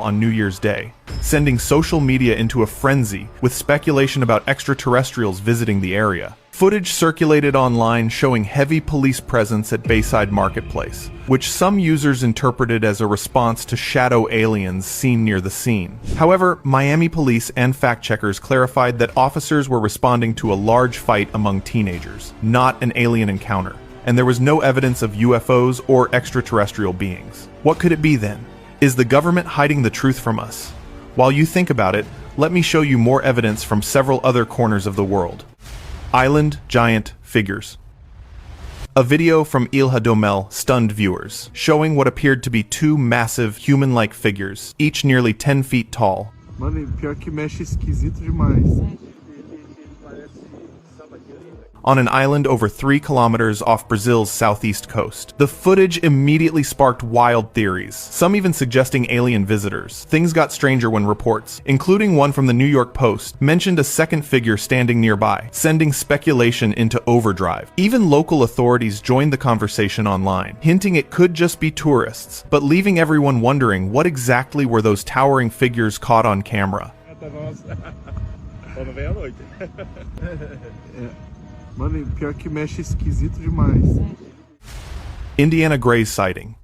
on New Year's Day, sending social media into a frenzy with speculation about extraterrestrials visiting the area. Footage circulated online showing heavy police presence at Bayside Marketplace, which some users interpreted as a response to shadow aliens seen near the scene. However, Miami police and fact-checkers clarified that officers were responding to a large fight among teenagers, not an alien encounter, and there was no evidence of UFOs or extraterrestrial beings. What could it be then? Is the government hiding the truth from us? While you think about it, let me show you more evidence from several other corners of the world. Island giant figures. A video from Ilha do Mel stunned viewers, showing what appeared to be two massive human-like figures, each nearly 10 feet tall. Mano, pior que mexe esquisito demais. On an island over 3 kilometers off Brazil's southeast coast. The footage immediately sparked wild theories, some even suggesting alien visitors. Things got stranger when reports, including one from the New York Post, mentioned a second figure standing nearby, sending speculation into overdrive. Even local authorities joined the conversation online, hinting it could just be tourists, but leaving everyone wondering what exactly were those towering figures caught on camera. Mano, pior que mexe esquisito demais. Indiana Gray's sighting.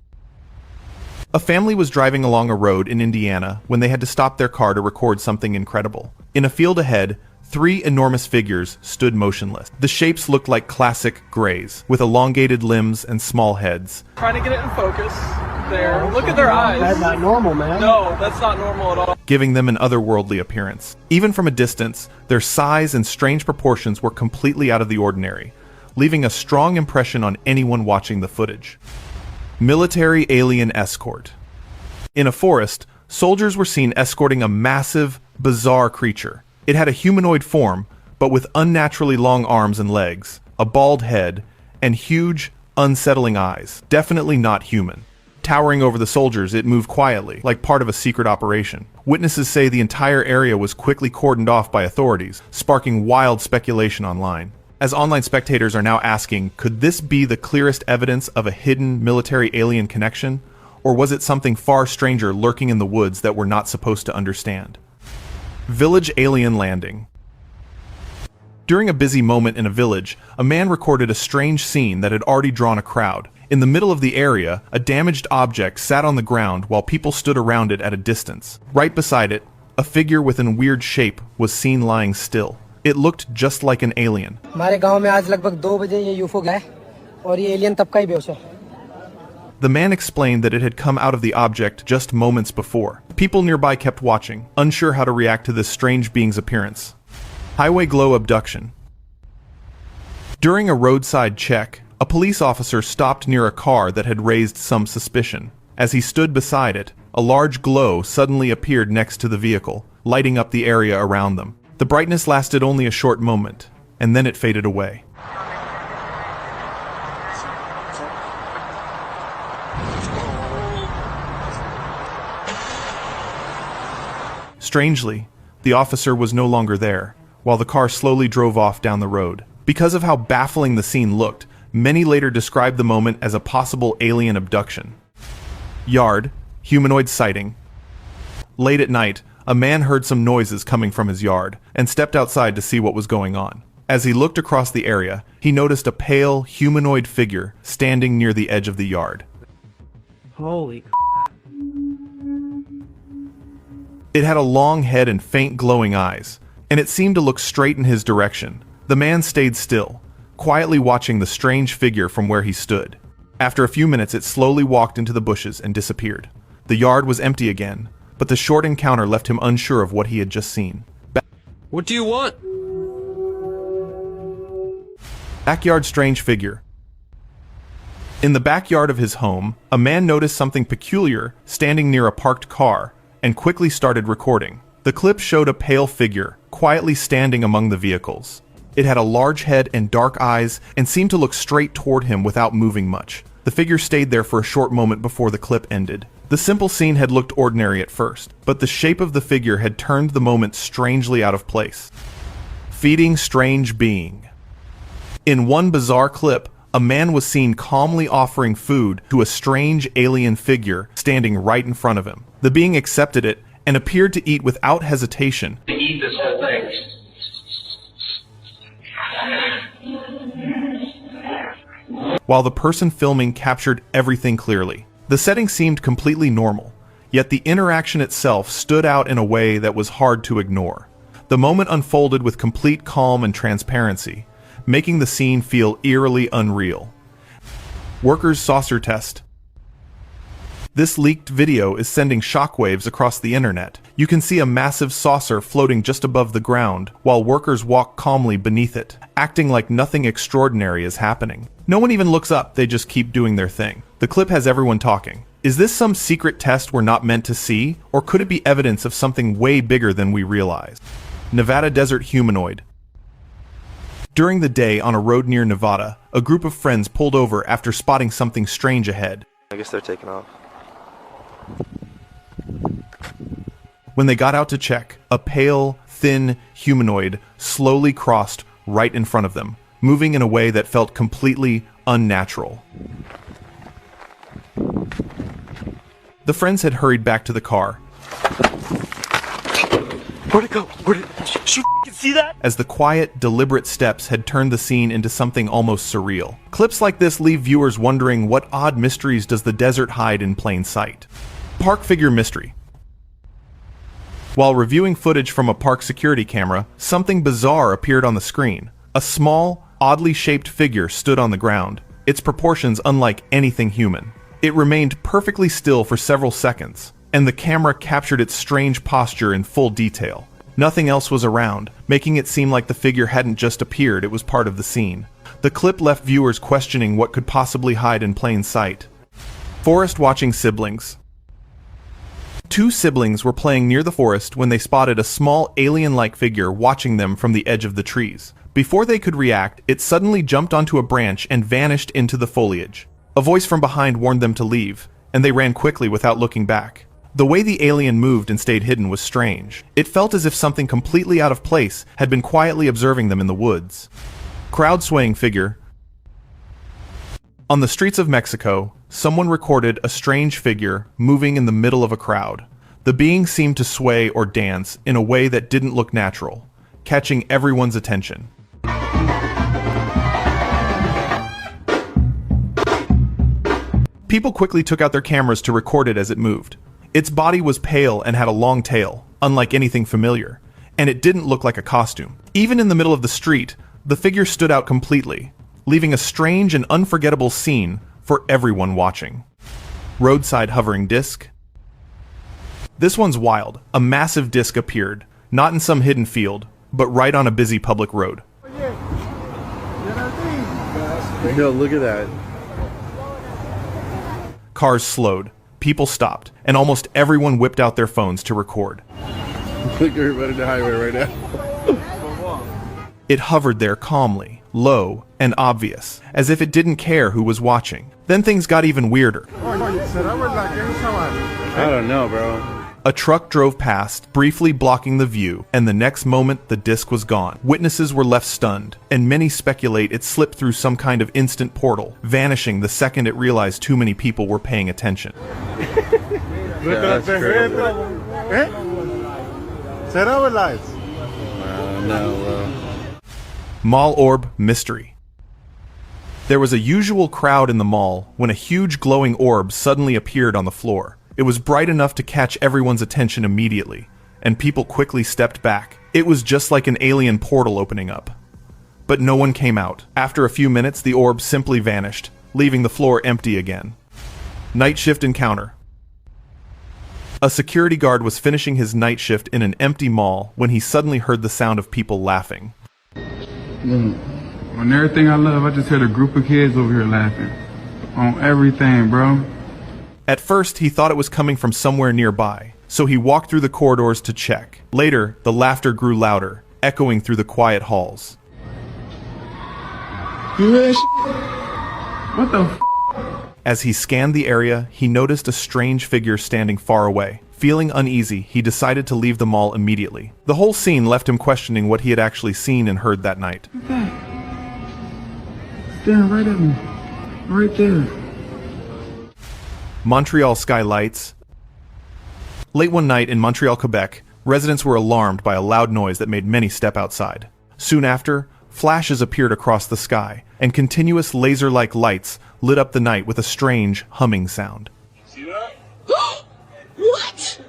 A family was driving along a road in Indiana when they had to stop their car to record something incredible. In a field ahead, 3 enormous figures stood motionless. The shapes looked like classic grays, with elongated limbs and small heads. Trying to get it in focus. There. Look at their eyes. That's not normal, man. No, that's not normal at all. Giving them an otherworldly appearance. Even from a distance, their size and strange proportions were completely out of the ordinary, leaving a strong impression on anyone watching the footage. Military alien escort. In a forest, soldiers were seen escorting a massive, bizarre creature. It had a humanoid form, but with unnaturally long arms and legs, a bald head, and huge, unsettling eyes. Definitely not human. Towering over the soldiers, it moved quietly, like part of a secret operation. Witnesses say the entire area was quickly cordoned off by authorities, sparking wild speculation online. As online spectators are now asking, could this be the clearest evidence of a hidden military alien connection? Or was it something far stranger lurking in the woods that we're not supposed to understand? Village alien landing. During a busy moment in a village, a man recorded a strange scene that had already drawn a crowd. In the middle of the area, a damaged object sat on the ground while people stood around it at a distance. Right beside it, a figure with a weird shape was seen lying still. It looked just like an alien. The man explained that it had come out of the object just moments before. People nearby kept watching, unsure how to react to this strange being's appearance. Highway glow abduction. During a roadside check, a police officer stopped near a car that had raised some suspicion. As he stood beside it, a large glow suddenly appeared next to the vehicle, lighting up the area around them. The brightness lasted only a short moment, and then it faded away. Strangely, the officer was no longer there, while the car slowly drove off down the road. Because of how baffling the scene looked, many later described the moment as a possible alien abduction. Yard, humanoid sighting. Late at night, a man heard some noises coming from his yard and stepped outside to see what was going on. As he looked across the area, he noticed a pale, humanoid figure standing near the edge of the yard. Holy It had a long head and faint glowing eyes, and it seemed to look straight in his direction. The man stayed still, quietly watching the strange figure from where he stood. After a few minutes, it slowly walked into the bushes and disappeared. The yard was empty again, but the short encounter left him unsure of what he had just seen. What do you want? Backyard strange figure. In the backyard of his home, a man noticed something peculiar standing near a parked car and quickly started recording. The clip showed a pale figure quietly standing among the vehicles. It had a large head and dark eyes and seemed to look straight toward him without moving much. The figure stayed there for a short moment before the clip ended. The simple scene had looked ordinary at first, but the shape of the figure had turned the moment strangely out of place. Feeding strange being. In one bizarre clip, a man was seen calmly offering food to a strange alien figure standing right in front of him. The being accepted it and appeared to eat without hesitation. To eat this whole thing. While the person filming captured everything clearly. The setting seemed completely normal, yet the interaction itself stood out in a way that was hard to ignore. The moment unfolded with complete calm and transparency, making the scene feel eerily unreal. Workers' saucer test. This leaked video is sending shockwaves across the internet. You can see a massive saucer floating just above the ground, while workers walk calmly beneath it, acting like nothing extraordinary is happening. No one even looks up, they just keep doing their thing. The clip has everyone talking. Is this some secret test we're not meant to see, or could it be evidence of something way bigger than we realize? Nevada desert humanoid. During the day on a road near Nevada, a group of friends pulled over after spotting something strange ahead. I guess they're taking off. When they got out to check, a pale, thin humanoid slowly crossed right in front of them, moving in a way that felt completely unnatural. The friends had hurried back to the car. Where'd it go? You see that? As the quiet, deliberate steps had turned the scene into something almost surreal. Clips like this leave viewers wondering, what odd mysteries does the desert hide in plain sight? Park figure mystery. While reviewing footage from a park security camera, something bizarre appeared on the screen. A small, oddly shaped figure stood on the ground, its proportions unlike anything human. It remained perfectly still for several seconds, and the camera captured its strange posture in full detail. Nothing else was around, making it seem like the figure hadn't just appeared, it was part of the scene. The clip left viewers questioning what could possibly hide in plain sight. Forest watching siblings. Two siblings were playing near the forest when they spotted a small alien-like figure watching them from the edge of the trees. Before they could react, it suddenly jumped onto a branch and vanished into the foliage. A voice from behind warned them to leave, and they ran quickly without looking back. The way the alien moved and stayed hidden was strange. It felt as if something completely out of place had been quietly observing them in the woods. Crowd-swaying figure. On the streets of Mexico, someone recorded a strange figure moving in the middle of a crowd. The being seemed to sway or dance in a way that didn't look natural, catching everyone's attention. People quickly took out their cameras to record it as it moved. Its body was pale and had a long tail, unlike anything familiar, and it didn't look like a costume. Even in the middle of the street, the figure stood out completely, leaving a strange and unforgettable scene for everyone watching. Roadside hovering disc. This one's wild. A massive disc appeared, not in some hidden field, but right on a busy public road. Yo, look at that. Cars slowed, people stopped, and almost everyone whipped out their phones to record. Look, everybody on the highway right now. It hovered there calmly, low, and obvious, as if it didn't care who was watching. Then things got even weirder. I don't know, bro. A truck drove past, briefly blocking the view, and the next moment the disc was gone. Witnesses were left stunned, and many speculate it slipped through some kind of instant portal, vanishing the second it realized too many people were paying attention. That's crazy. No. Mall orb mystery. There was a usual crowd in the mall when a huge glowing orb suddenly appeared on the floor. It was bright enough to catch everyone's attention immediately, and people quickly stepped back. It was just like an alien portal opening up. But no one came out. After a few minutes, the orb simply vanished, leaving the floor empty again. Night shift encounter. A security guard was finishing his night shift in an empty mall when he suddenly heard the sound of people laughing. On everything I love, I just heard a group of kids over here laughing. On everything, bro. At first, he thought it was coming from somewhere nearby, so he walked through the corridors to check. Later, the laughter grew louder, echoing through the quiet halls. What the f***? As he scanned the area, he noticed a strange figure standing far away. Feeling uneasy, he decided to leave the mall immediately. The whole scene left him questioning what he had actually seen and heard that night. Staring right at me. Right there. Montreal sky lights. Late one night in Montreal, Quebec, residents were alarmed by a loud noise that made many step outside. Soon after, flashes appeared across the sky, and continuous laser-like lights lit up the night with a strange humming sound. See that? What?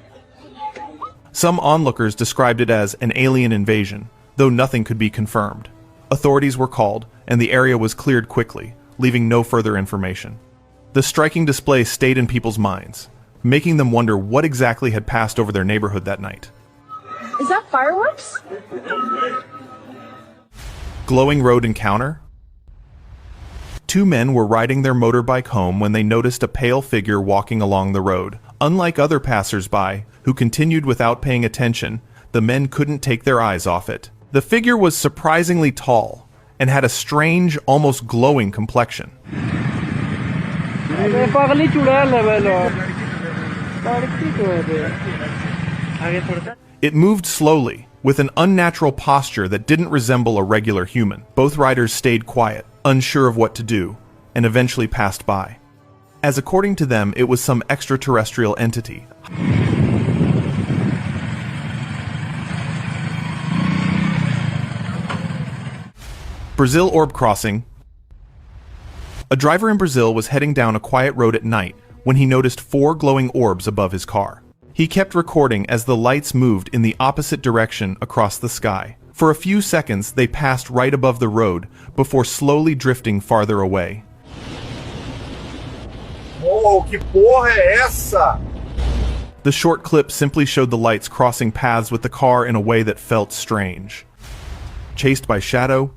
Some onlookers described it as an alien invasion, though nothing could be confirmed. Authorities were called, and the area was cleared quickly, leaving no further information. The striking display stayed in people's minds, making them wonder what exactly had passed over their neighborhood that night. Is that fireworks? Glowing road encounter? Two men were riding their motorbike home when they noticed a pale figure walking along the road. Unlike other passers-by, who continued without paying attention, the men couldn't take their eyes off it. The figure was surprisingly tall and had a strange, almost glowing complexion. It moved slowly, with an unnatural posture that didn't resemble a regular human. Both riders stayed quiet, unsure of what to do, and eventually passed by. As according to them, it was some extraterrestrial entity. Brazil orb crossing. A driver in Brazil was heading down a quiet road at night when he noticed 4 glowing orbs above his car. He kept recording as the lights moved in the opposite direction across the sky. For a few seconds, they passed right above the road before slowly drifting farther away. Oh, que porra é essa? The short clip simply showed the lights crossing paths with the car in a way that felt strange. Chased by shadow.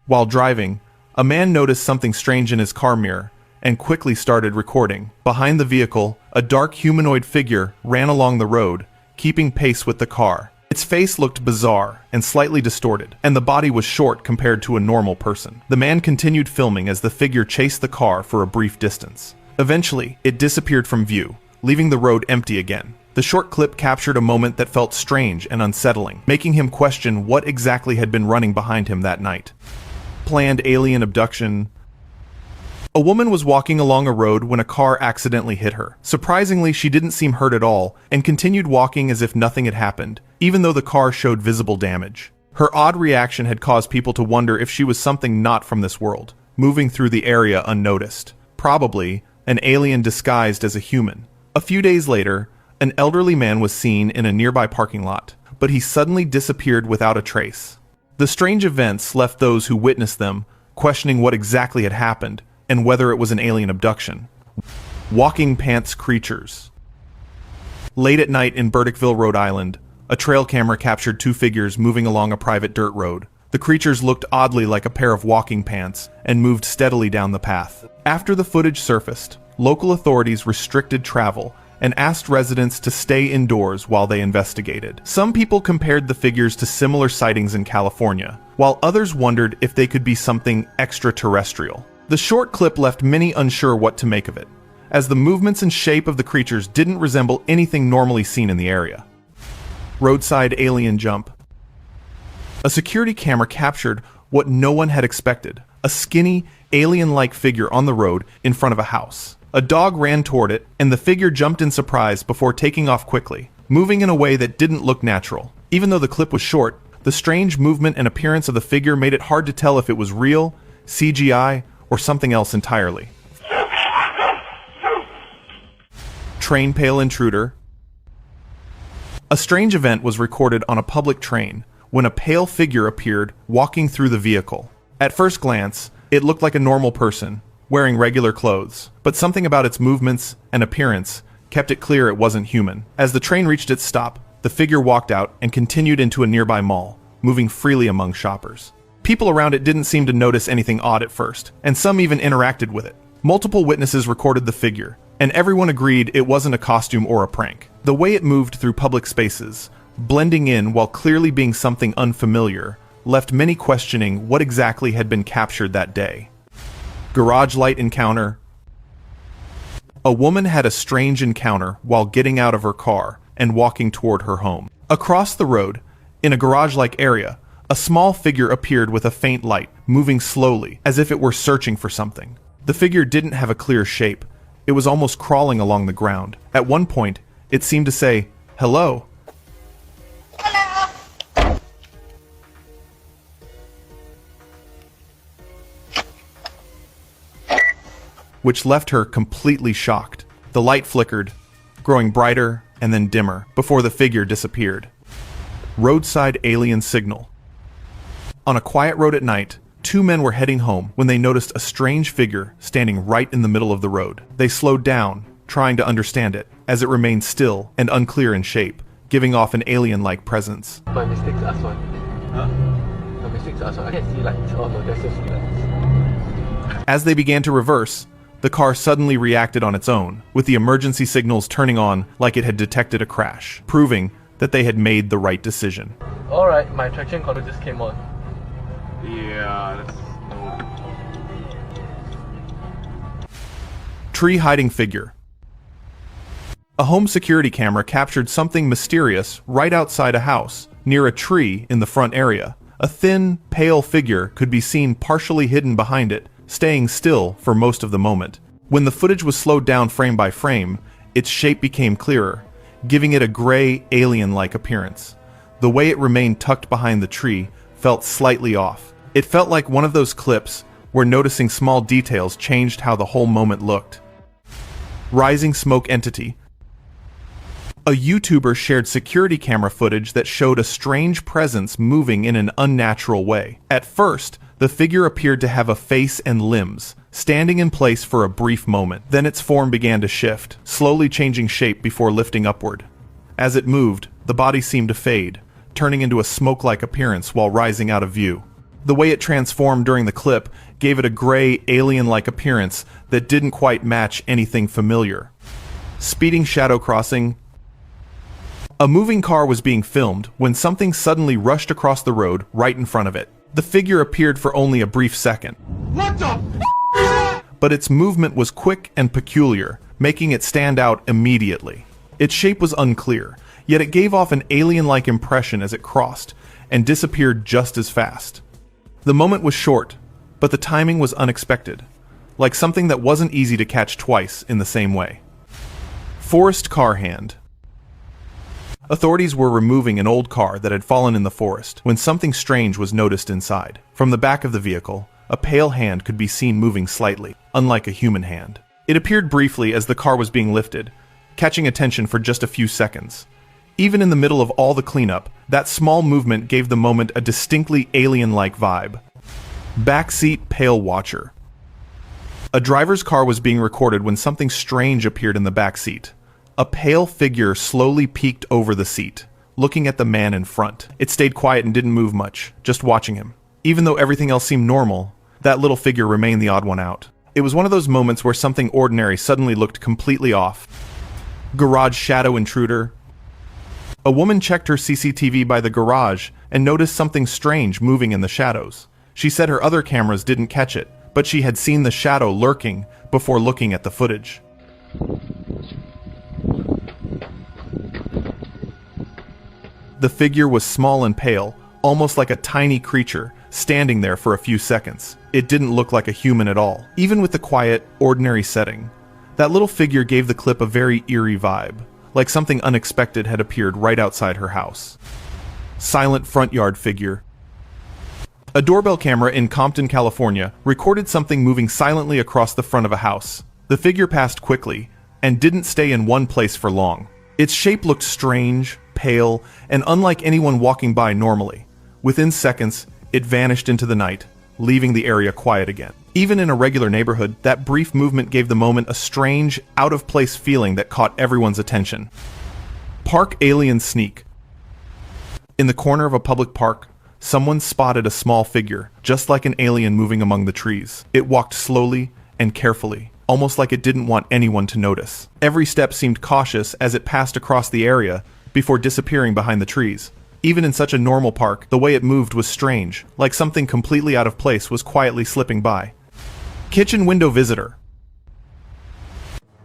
While driving, a man noticed something strange in his car mirror and quickly started recording. Behind the vehicle, a dark humanoid figure ran along the road, keeping pace with the car. Its face looked bizarre and slightly distorted, and the body was short compared to a normal person. The man continued filming as the figure chased the car for a brief distance. Eventually, it disappeared from view, leaving the road empty again. The short clip captured a moment that felt strange and unsettling, making him question what exactly had been running behind him that night. Planned alien abduction. A woman was walking along a road when a car accidentally hit her. Surprisingly, she didn't seem hurt at all and continued walking as if nothing had happened, even though the car showed visible damage. Her odd reaction had caused people to wonder if she was something not from this world, moving through the area unnoticed. Probably an alien disguised as a human. A few days later, an elderly man was seen in a nearby parking lot, but he suddenly disappeared without a trace. The strange events left those who witnessed them questioning what exactly had happened and whether it was an alien abduction. Walking pants creatures. Late at night in Burdickville, Rhode Island, a trail camera captured 2 figures moving along a private dirt road. The creatures looked oddly like a pair of walking pants and moved steadily down the path. After the footage surfaced, local authorities restricted travel and asked residents to stay indoors while they investigated. Some people compared the figures to similar sightings in California, while others wondered if they could be something extraterrestrial. The short clip left many unsure what to make of it, as the movements and shape of the creatures didn't resemble anything normally seen in the area. Roadside alien jump. A security camera captured what no one had expected: a skinny, alien-like figure on the road in front of a house. A dog ran toward it, and the figure jumped in surprise before taking off quickly, moving in a way that didn't look natural. Even though the clip was short, the strange movement and appearance of the figure made it hard to tell if it was real, CGI, or something else entirely. Train pail intruder. A strange event was recorded on a public train when a pale figure appeared walking through the vehicle. At first glance, it looked like a normal person, wearing regular clothes, but something about its movements and appearance kept it clear it wasn't human. As the train reached its stop, the figure walked out and continued into a nearby mall, moving freely among shoppers. People around it didn't seem to notice anything odd at first, and some even interacted with it. Multiple witnesses recorded the figure, and everyone agreed it wasn't a costume or a prank. The way it moved through public spaces, blending in while clearly being something unfamiliar, left many questioning what exactly had been captured that day. Garage light encounter. A woman had a strange encounter while getting out of her car and walking toward her home. Across the road, in a garage-like area, A small figure appeared with a faint light, moving slowly, as if it were searching for something. The figure didn't have a clear shape. It was almost crawling along the ground. At one point, it seemed to say, "Hello." Which left her completely shocked. The light flickered, growing brighter and then dimmer, before the figure disappeared. Roadside alien signal. On a quiet road at night, two men were heading home when they noticed a strange figure standing right in the middle of the road. They slowed down, trying to understand it, as it remained still and unclear in shape, giving off an alien-like presence. My mistake to ask one. My mistake to ask one. I can't see lights. Oh no, there's no streetlights. As they began to reverse, the car suddenly reacted on its own, with the emergency signals turning on like it had detected a crash, proving that they had made the right decision. Alright, my traction control just came on. Yeah, that's Tree hiding figure. A home security camera captured something mysterious right outside a house, near a tree in the front area. A thin, pale figure could be seen partially hidden behind it, staying still for most of the moment. When the footage was slowed down frame by frame, its shape became clearer, giving it a gray, alien-like appearance. The way it remained tucked behind the tree felt slightly off. It felt like one of those clips where noticing small details changed how the whole moment looked. Rising smoke entity. A YouTuber shared security camera footage that showed a strange presence moving in an unnatural way. At first, the figure appeared to have a face and limbs, standing in place for a brief moment. Then its form began to shift, slowly changing shape before lifting upward. As it moved, the body seemed to fade, turning into a smoke-like appearance while rising out of view. The way it transformed during the clip gave it a gray, alien-like appearance that didn't quite match anything familiar. Speeding shadow crossing. A moving car was being filmed when something suddenly rushed across the road right in front of it. The figure appeared for only a brief second. What the f***? But its movement was quick and peculiar, making it stand out immediately. Its shape was unclear, yet it gave off an alien-like impression as it crossed, and disappeared just as fast. The moment was short, but the timing was unexpected, like something that wasn't easy to catch twice in the same way. Forest car hand. Authorities were removing an old car that had fallen in the forest when something strange was noticed inside. From the back of the vehicle, a pale hand could be seen moving slightly, unlike a human hand. It appeared briefly as the car was being lifted, catching attention for just a few seconds. Even in the middle of all the cleanup, that small movement gave the moment a distinctly alien-like vibe. Backseat pale watcher. A driver's car was being recorded when something strange appeared in the backseat. A pale figure slowly peeked over the seat, looking at the man in front. It stayed quiet and didn't move much, just watching him. Even though everything else seemed normal, that little figure remained the odd one out. It was one of those moments where something ordinary suddenly looked completely off. Garage shadow intruder. A woman checked her CCTV by the garage and noticed something strange moving in the shadows. She said her other cameras didn't catch it, but she had seen the shadow lurking before looking at the footage. The figure was small and pale, almost like a tiny creature, standing there for a few seconds. It didn't look like a human at all. Even with the quiet, ordinary setting, that little figure gave the clip a very eerie vibe, like something unexpected had appeared right outside her house. Silent front yard figure. A doorbell camera in Compton, California, recorded something moving silently across the front of a house. The figure passed quickly, and didn't stay in one place for long. Its shape looked strange, pale, and unlike anyone walking by normally. Within seconds, it vanished into the night, leaving the area quiet again. Even in a regular neighborhood, that brief movement gave the moment a strange, out-of-place feeling that caught everyone's attention. Park alien sneak. In the corner of a public park, someone spotted a small figure, just like an alien moving among the trees. It walked slowly and carefully, almost like it didn't want anyone to notice. Every step seemed cautious as it passed across the area before disappearing behind the trees. Even in such a normal park, the way it moved was strange, like something completely out of place was quietly slipping by. Kitchen window visitor.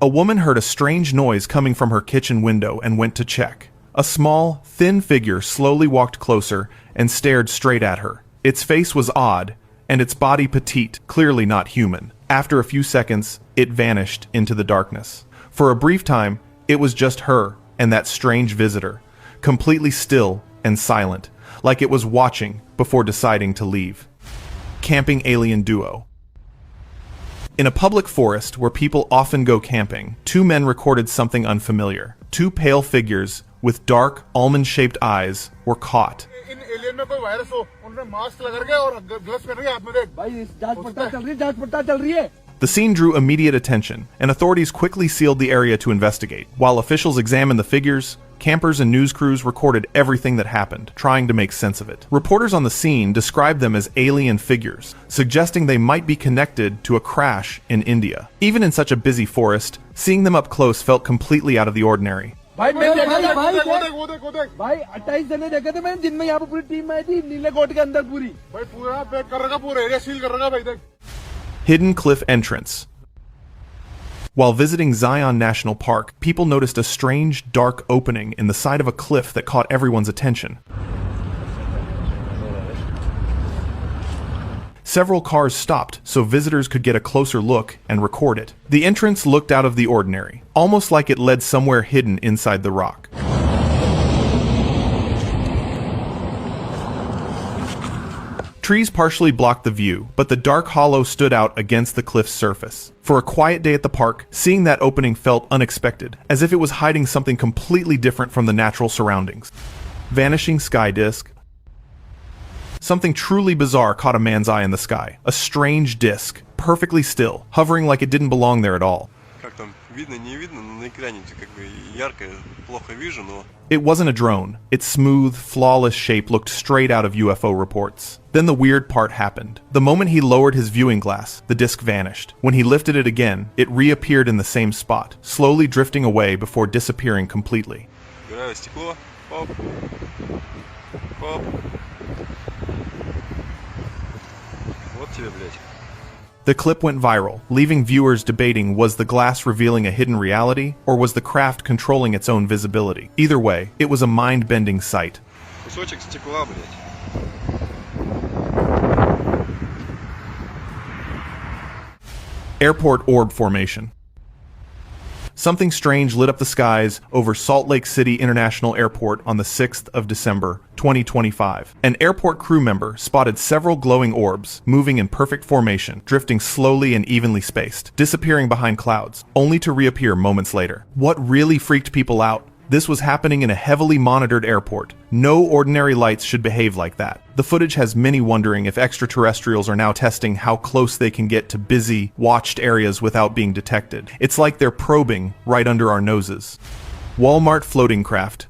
A woman heard a strange noise coming from her kitchen window and went to check. A small, thin figure slowly walked closer and stared straight at her. Its face was odd, and its body petite, clearly not human. After a few seconds, it vanished into the darkness. For a brief time, it was just her and that strange visitor, completely still and silent, like it was watching before deciding to leave. Camping alien duo. In a public forest where people often go camping, two men recorded something unfamiliar. Two pale figures with dark, almond-shaped eyes were caught. The scene drew immediate attention, and authorities quickly sealed the area to investigate. While officials examined the figures, campers and news crews recorded everything that happened, trying to make sense of it. Reporters on the scene described them as alien figures, suggesting they might be connected to a crash in India. Even in such a busy forest, seeing them up close felt completely out of the ordinary. Hidden cliff entrance. While visiting Zion National Park, people noticed a strange, dark opening in the side of a cliff that caught everyone's attention. Several cars stopped so visitors could get a closer look and record it. The entrance looked out of the ordinary, almost like it led somewhere hidden inside the rock. Trees partially blocked the view, but the dark hollow stood out against the cliff's surface. For a quiet day at the park, seeing that opening felt unexpected, as if it was hiding something completely different from the natural surroundings. Vanishing sky disk. Something truly bizarre caught a man's eye in the sky. A strange disk, perfectly still, hovering like it didn't belong there at all. It wasn't a drone. Its smooth, flawless shape looked straight out of UFO reports. Then the weird part happened. The moment he lowered his viewing glass, the disc vanished. When he lifted it again, it reappeared in the same spot, slowly drifting away before disappearing completely. The clip went viral, leaving viewers debating, was the glass revealing a hidden reality, or was the craft controlling its own visibility? Either way, it was a mind-bending sight. Airport orb formation. Something strange lit up the skies over Salt Lake City International Airport on the 6th of December, 2025. An airport crew member spotted several glowing orbs moving in perfect formation, drifting slowly and evenly spaced, disappearing behind clouds, only to reappear moments later. What really freaked people out? This was happening in a heavily monitored airport. No ordinary lights should behave like that. The footage has many wondering if extraterrestrials are now testing how close they can get to busy, watched areas without being detected. It's like they're probing right under our noses. Walmart floating craft.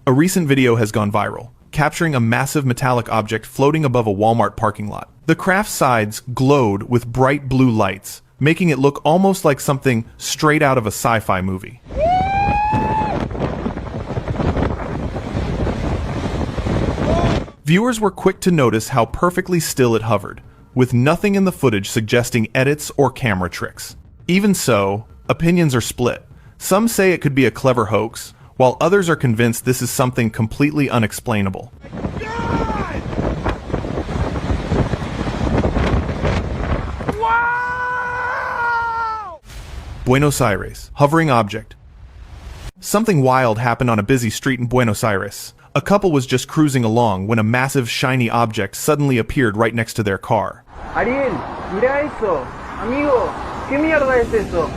A recent video has gone viral, capturing a massive metallic object floating above a Walmart parking lot. The craft's sides glowed with bright blue lights, making it look almost like something straight out of a sci-fi movie. Viewers were quick to notice how perfectly still it hovered, with nothing in the footage suggesting edits or camera tricks. Even so, opinions are split. Some say it could be a clever hoax, while others are convinced this is something completely unexplainable. Wow! Buenos Aires, hovering object. Something wild happened on a busy street in Buenos Aires. A couple was just cruising along when a massive shiny object suddenly appeared right next to their car. Ariel, mira eso. Amigo, ¿qué mierda es eso?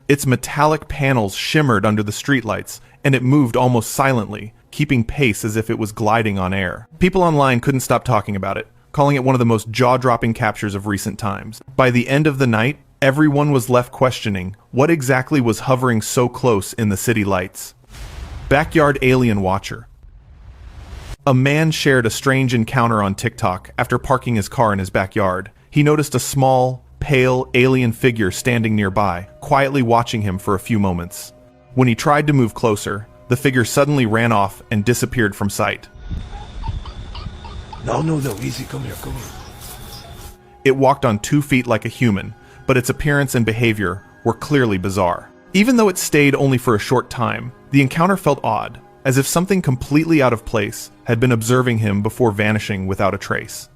Its metallic panels shimmered under the streetlights, and it moved almost silently, keeping pace as if it was gliding on air. People online couldn't stop talking about it, calling it one of the most jaw-dropping captures of recent times. By the end of the night, everyone was left questioning what exactly was hovering so close in the city lights. Backyard alien watcher. A man shared a strange encounter on TikTok after parking his car in his backyard. He noticed a small, pale alien figure standing nearby, quietly watching him for a few moments. When he tried to move closer, the figure suddenly ran off and disappeared from sight. No, easy, come here. It walked on 2 feet like a human, but its appearance and behavior were clearly bizarre. Even though it stayed only for a short time, The encounter felt odd, as if something completely out of place had been observing him before vanishing without a trace.